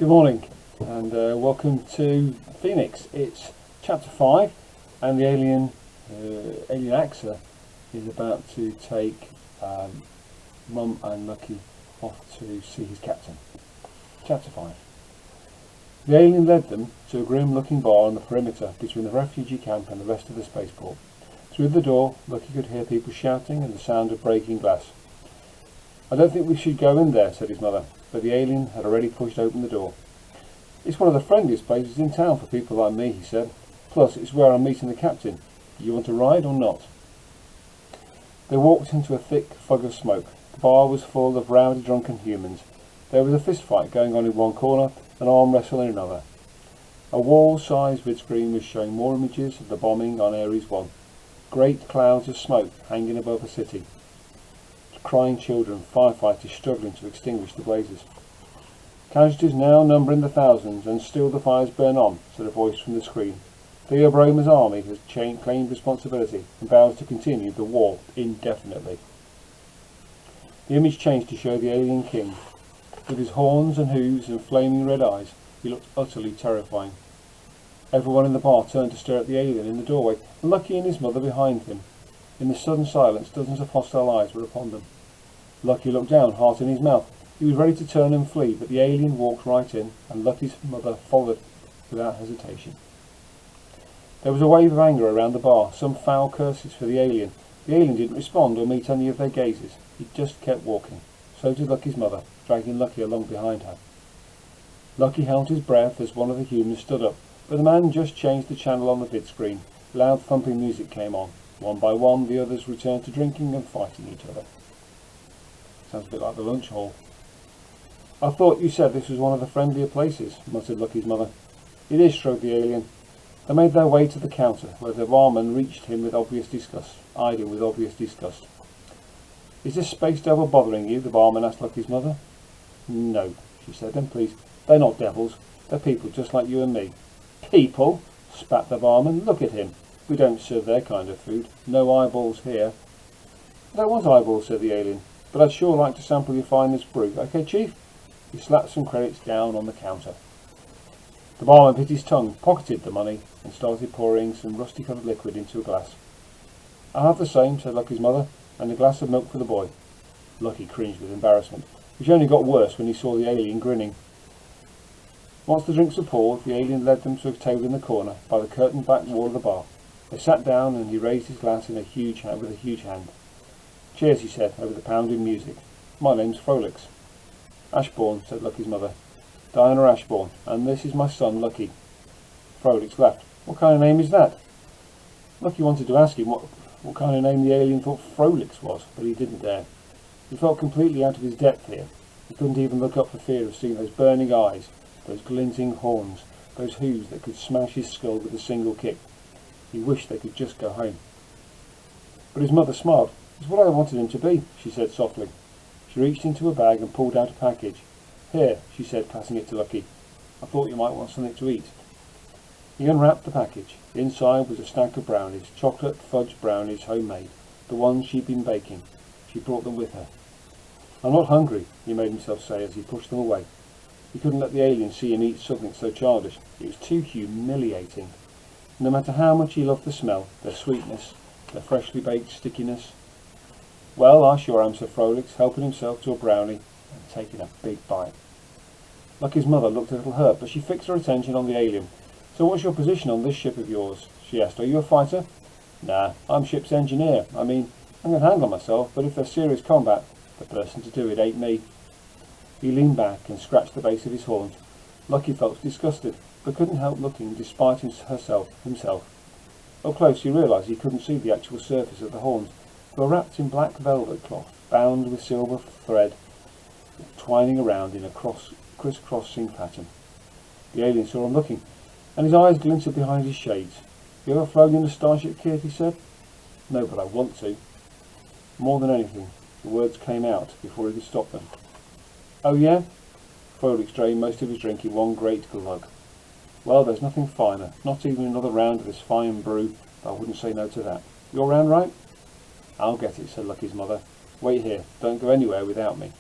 Good morning and welcome to Phoenix. It's chapter 5 and the alien AXA is about to take Mum and Lucky off to see his captain. Chapter 5. The alien led them to a grim looking bar on the perimeter between the refugee camp and the rest of the spaceport. Through the door, Lucky could hear people shouting and the sound of breaking glass. "I don't think we should go in there," said his mother, but the alien had already pushed open the door. "It's one of the friendliest places in town for people like me," he said. "Plus, it's where I'm meeting the captain. You want to ride or not?" They walked into a thick fog of smoke. The bar was full of rowdy drunken humans. There was a fist fight going on in one corner, an arm wrestle in another. A wall-sized vidscreen was showing more images of the bombing on Ares 1. Great clouds of smoke hanging above the city. Crying children, firefighters struggling to extinguish the blazes. "Casualties now numbering the thousands, and still the fires burn on," said a voice from the screen. "Theobroma's army has claimed responsibility and vows to continue the war indefinitely." The image changed to show the alien king. With his horns and hooves and flaming red eyes, he looked utterly terrifying. Everyone in the bar turned to stare at the alien in the doorway, and Lucky and his mother behind him. In the sudden silence, dozens of hostile eyes were upon them. Lucky looked down, heart in his mouth. He was ready to turn and flee, but the alien walked right in, and Lucky's mother followed without hesitation. There was a wave of anger around the bar, some foul curses for the alien. The alien didn't respond or meet any of their gazes. He just kept walking. So did Lucky's mother, dragging Lucky along behind her. Lucky held his breath as one of the humans stood up, but the man just changed the channel on the vidscreen. Loud thumping music came on. One by one, the others returned to drinking and fighting each other. Sounds a bit like the lunch hall. "I thought you said this was one of the friendlier places," muttered Lucky's mother. "It is," shrugged the alien. They made their way to the counter, where the barman eyed him with obvious disgust. "Is this space devil bothering you?" the barman asked Lucky's mother. "No," she said. "Then please, they're not devils. They're people just like you and me." "People?" spat the barman. "Look at him. We don't serve their kind of food. No eyeballs here." "I don't want eyeballs," said the alien, "but I'd sure like to sample your finest brew. Okay, Chief?" He slapped some credits down on the counter. The barman bit his tongue, pocketed the money, and started pouring some rusty-coloured liquid into a glass. "I'll have the same," said Lucky's mother, "and a glass of milk for the boy." Lucky cringed with embarrassment, which only got worse when he saw the alien grinning. Once the drinks were poured, the alien led them to a table in the corner, by the curtained back wall of the bar. They sat down, and he raised his glass with a huge hand. "Cheers," he said, over the pounding music. "My name's Frolix." "Ashbourne," said Lucky's mother. "Diana Ashbourne, and this is my son, Lucky." Frolix laughed. "What kind of name is that?" Lucky wanted to ask him what kind of name the alien thought Frolix was, but he didn't dare. He felt completely out of his depth here. He couldn't even look up for fear of seeing those burning eyes, those glinting horns, those hooves that could smash his skull with a single kick. He wished they could just go home. But his mother smiled. "It's what I wanted him to be," she said softly. She reached into a bag and pulled out a package. "Here," she said, passing it to Lucky. "I thought you might want something to eat." He unwrapped the package. Inside was a stack of brownies, chocolate fudge brownies, homemade, the ones she'd been baking. She brought them with her. "I'm not hungry," he made himself say as he pushed them away. He couldn't let the alien see him eat something so childish. It was too humiliating. No matter how much he loved the smell, their sweetness, their freshly baked stickiness. "Well, I sure am," said Frolix, helping himself to a brownie and taking a big bite. Lucky's mother looked a little hurt, but she fixed her attention on the alien. "So what's your position on this ship of yours?" she asked. "Are you a fighter?" "Nah, I'm ship's engineer. I mean, I can handle myself, but if there's serious combat, the person to do it ain't me." He leaned back and scratched the base of his horns. Lucky felt disgusted, but couldn't help looking despite himself. Up close he realised he couldn't see the actual surface of the horns. They were wrapped in black velvet cloth, bound with silver thread, twining around in a criss-crossing pattern. The alien saw him looking, and his eyes glinted behind his shades. "You ever flown in a starship, kid?" he said. "No, but I want to." More than anything, the words came out before he could stop them. "Oh yeah?" Frolix drained most of his drink in one great glug. "Well, there's nothing finer. Not even another round of this fine brew, but I wouldn't say no to that. Your round, right?" "I'll get it," said Lucky's mother. "Wait here. Don't go anywhere without me."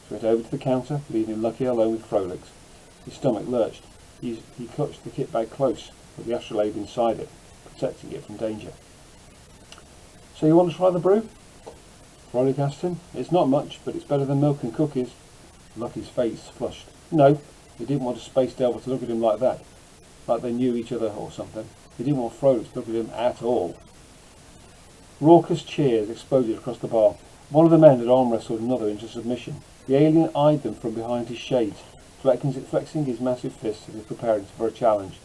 She went over to the counter, leaving Lucky alone with Frolix. His stomach lurched. He clutched the kit bag close, with the astrolabe inside it, protecting it from danger. So you want to try the brew? Frolic asked him. It's not much, but it's better than milk and cookies. Lucky's face flushed. No, he didn't want a space devil to look at him like that, like they knew each other or something. He didn't want Frolic to look at him at all. Raucous cheers exploded across the bar. One of the men had arm wrestled another into submission. The alien eyed them from behind his shades, flexing his massive fists as if preparing for a challenge.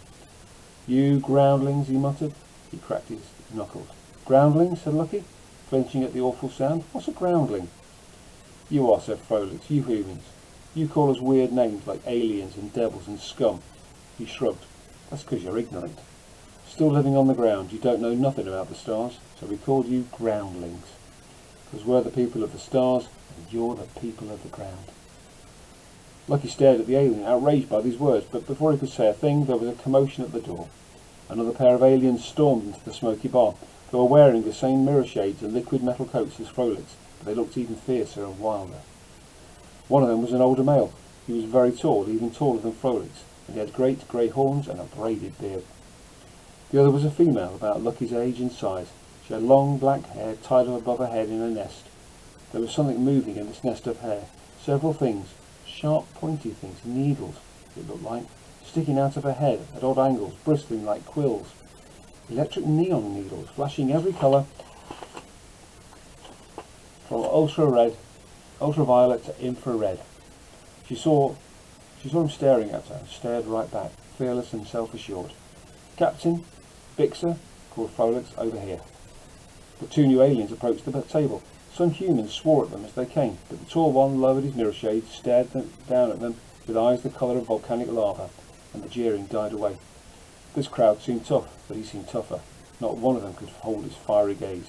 You groundlings, he muttered. He cracked his knuckles. Groundlings, said Lucky, flinching at the awful sound. What's a groundling? You are, said Frolix, you humans. You call us weird names like aliens and devils and scum. He shrugged. That's because you're ignorant. Still living on the ground, you don't know nothing about the stars, so we called you groundlings. Because we're the people of the stars, and you're the people of the ground. Lucky stared at the alien, outraged by these words, but before he could say a thing, there was a commotion at the door. Another pair of aliens stormed into the smoky bar. They were wearing the same mirror shades and liquid metal coats as Frolix, but they looked even fiercer and wilder. One of them was an older male. He was very tall, even taller than Frolix, and he had great grey horns and a braided beard. The other was a female, about Lucky's age and size. She had long black hair tied up above her head in a nest. There was something moving in this nest of hair. Several things, sharp pointy things, needles, it looked like, sticking out of her head at odd angles, bristling like quills. Electric neon needles, flashing every colour from ultra-red, ultraviolet to infrared. She saw him staring at her and stared right back, fearless and self-assured. Captain, Bixer, called Frolix, over here. The two new aliens approached the table. Some humans swore at them as they came, but the tall one lowered his mirror shades, stared down at them with eyes the colour of volcanic lava, and the jeering died away. This crowd seemed tough, but he seemed tougher. Not one of them could hold his fiery gaze.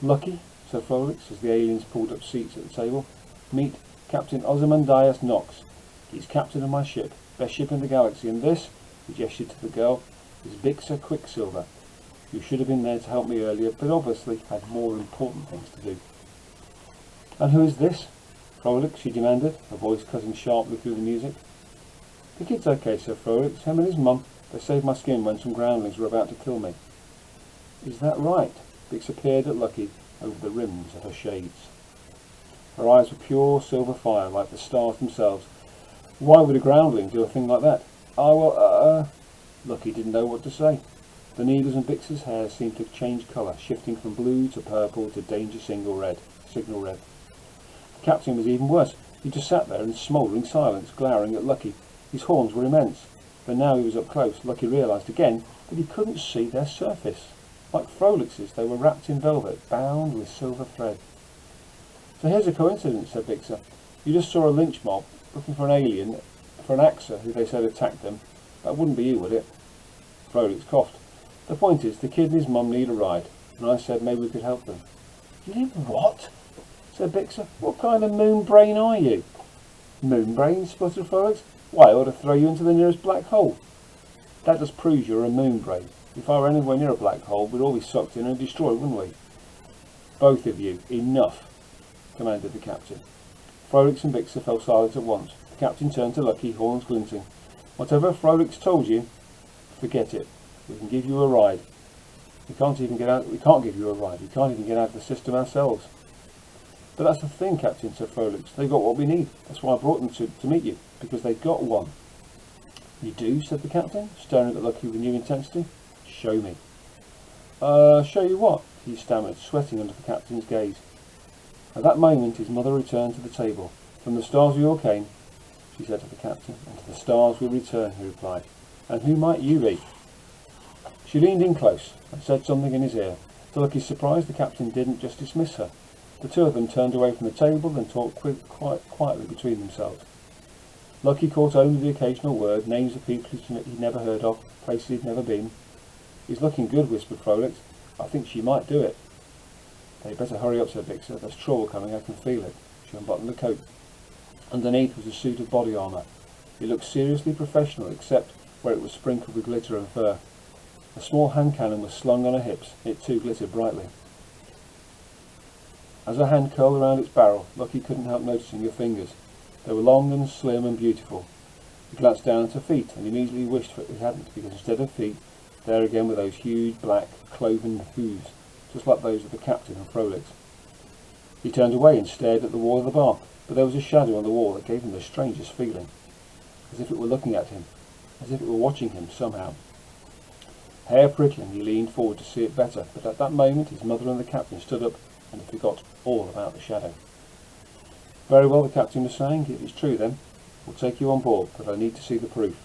Lucky, said Frolix, as the aliens pulled up seats at the table. Meet Captain Ozymandias Nox. He's captain of my ship, best ship in the galaxy, and this, he gestured to the girl, is Bixer Quicksilver. You should have been there to help me earlier, but obviously had more important things to do. And who is this? Frolix, she demanded, her voice cutting sharply through the music. The kid's okay, said Frolix. Him and his mum. They saved my skin when some groundlings were about to kill me. Is that right? Bix peered at Lucky over the rims of her shades. Her eyes were pure silver fire, like the stars themselves. Why would a groundling do a thing like that? Lucky didn't know what to say. The needles in Bix's hair seemed to change colour, shifting from blue to purple to danger signal red. The captain was even worse. He just sat there in smouldering silence, glowering at Lucky. His horns were immense, but now he was up close. Lucky realised again that he couldn't see their surface. Like Frolix's, they were wrapped in velvet, bound with silver thread. So here's a coincidence, said Bixer. You just saw a lynch mob looking for an alien, for an Axer who they said attacked them. That wouldn't be you, would it? Frolix coughed. The point is, the kid and his mum need a ride, and I said maybe we could help them. You what? Said Bixer. What kind of moon brain are you? Moon brain? Spluttered Frolix. Why, I ought to throw you into the nearest black hole. That just proves you're a moon brain. If I were anywhere near a black hole, we'd all be sucked in and destroyed, wouldn't we? Both of you, enough, commanded the captain. Frolix and Bixer fell silent at once. The captain turned to Lucky, horns glinting. Whatever Frolix told you, forget it. We can give you a ride. We can't give you a ride. We can't even get out of the system ourselves. But that's the thing, Captain, said Frolix. They've got what we need. That's why I brought them to meet you, because they've got one. You do, said the captain, staring at Lucky with new intensity. Show me. Show you what? He stammered, sweating under the captain's gaze. At that moment his mother returned to the table. From the stars we all came, she said to the captain, and to the stars we return, he replied. And who might you be? She leaned in close and said something in his ear. To Lucky's surprise, the captain didn't just dismiss her. The two of them turned away from the table and talked quite quietly between themselves. Lucky caught only the occasional word, names of people he'd never heard of, places he'd never been. He's looking good, whispered Frolix. I think she might do it. They'd better hurry up, said Bixer. There's trouble coming, I can feel it. She unbuttoned the coat. Underneath was a suit of body armour. It looked seriously professional, except where it was sprinkled with glitter and fur. A small hand cannon was slung on her hips. It too glittered brightly. As her hand curled around its barrel, Lucky couldn't help noticing her fingers. They were long and slim and beautiful. He glanced down at her feet and immediately wished that he hadn't, because instead of feet, there again were those huge black cloven hooves, just like those of the captain and Frolics. He turned away and stared at the wall of the bar, but there was a shadow on the wall that gave him the strangest feeling, as if it were looking at him, as if it were watching him somehow. Hair prickling, he leaned forward to see it better, but at that moment his mother and the captain stood up, and he forgot all about the shadow. "Very well," the captain was saying. "If it's true, then we'll take you on board, but I need to see the proof."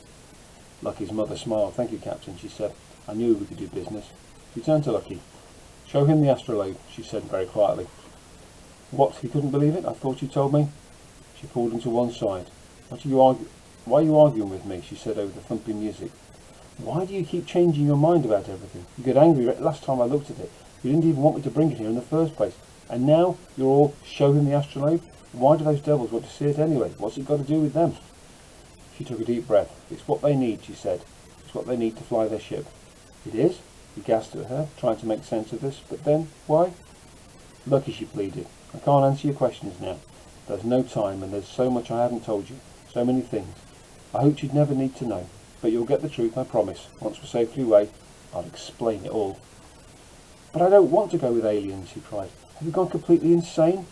Lucky's mother smiled. "Thank you, Captain," she said. "I knew we could do business." She turned to Lucky. "Show him the astrolabe," she said very quietly. "What? He couldn't believe it? I thought you told me." She pulled him to one side. Why are you arguing with me?" she said over the thumping music. "Why do you keep changing your mind about everything? You got angry last time I looked at it. You didn't even want me to bring it here in the first place. And now you're all show him the astrolabe? Why do those devils want to see it anyway? What's it got to do with them?" She took a deep breath. "It's what they need," she said. "It's what they need to fly their ship." "It is?" He gasped at her, trying to make sense of this. "But then, why?" "Lucky," she pleaded. "I can't answer your questions now. There's no time, and there's so much I haven't told you. So many things. I hoped you'd never need to know. But you'll get the truth, I promise. Once we're safely away, I'll explain it all." "But I don't want to go with aliens," he cried. "Have you gone completely insane?"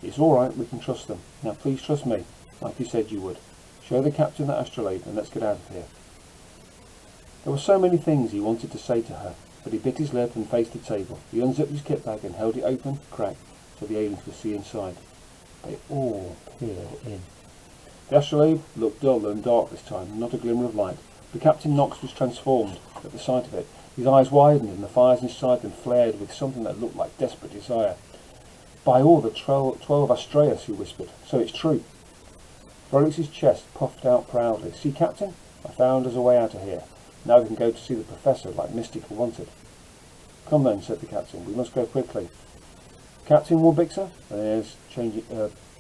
"It's all right, we can trust them. Now please trust me, like you said you would. Show the captain that astrolabe and let's get out of here." There were so many things he wanted to say to her, but he bit his lip and faced the table. He unzipped his kit bag and held it open, cracked, so the aliens could see inside. They all peered in. The astrolabe looked dull and dark this time, not a glimmer of light. But Captain Knox was transformed at the sight of it. His eyes widened and the fires inside them flared with something that looked like desperate desire. "By all the 12 Astræus," he whispered, "so it's true." Frolics's chest puffed out proudly. "See, Captain, I found us a way out of here. Now we can go to see the Professor like Mystica wanted." "Come then," said the captain. "We must go quickly." "Captain Warbixa?" There's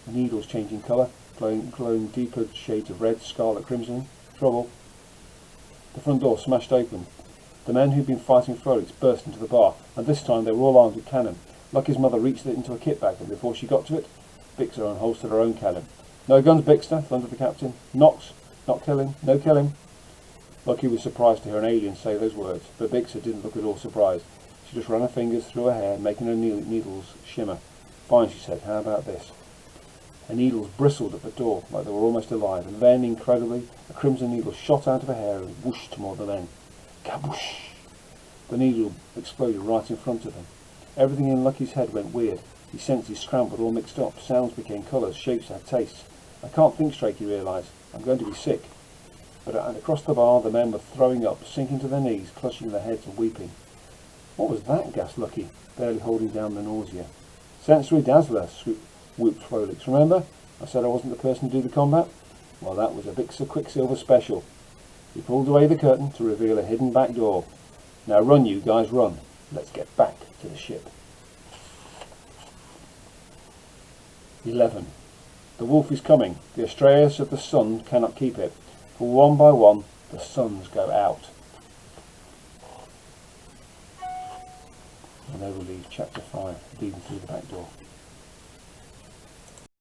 needles changing colour, glowing deeper shades of red, scarlet, crimson. "Trouble." The front door smashed open. The men who'd been fighting Frolics burst into the bar, and this time they were all armed with cannon. Lucky's mother reached it into a kit bag, and before she got to it, Bixter unholstered her own cannon. "No guns, Bixter," thundered the captain. "Knox, not kill him, no kill him." Lucky was surprised to hear an alien say those words, but Bixter didn't look at all surprised. She just ran her fingers through her hair, making her needles shimmer. "Fine," she said. "How about this?" Her needles bristled at the door like they were almost alive, and then, incredibly, a crimson needle shot out of her hair and whooshed toward the men. Kaboosh! The needle exploded right in front of them. Everything in Lucky's head went weird. His senses scrambled, all mixed up. Sounds became colours, shapes had tastes. "I can't think straight," he realised. "I'm going to be sick." But across the bar, the men were throwing up, sinking to their knees, clutching their heads and weeping. "What was that?" gasped Lucky, barely holding down the nausea. "Sensory dazzler," whooped Frolics. "Remember? I said I wasn't the person to do the combat? Well, that was a Bixter Quicksilver special." He pulled away the curtain to reveal a hidden back door. "Now run, you guys, run. Let's get back to the ship." 11. The wolf is coming. The Astræus of the sun cannot keep it. For one by one, the suns go out. And there we leave chapter 5, leading through the back door.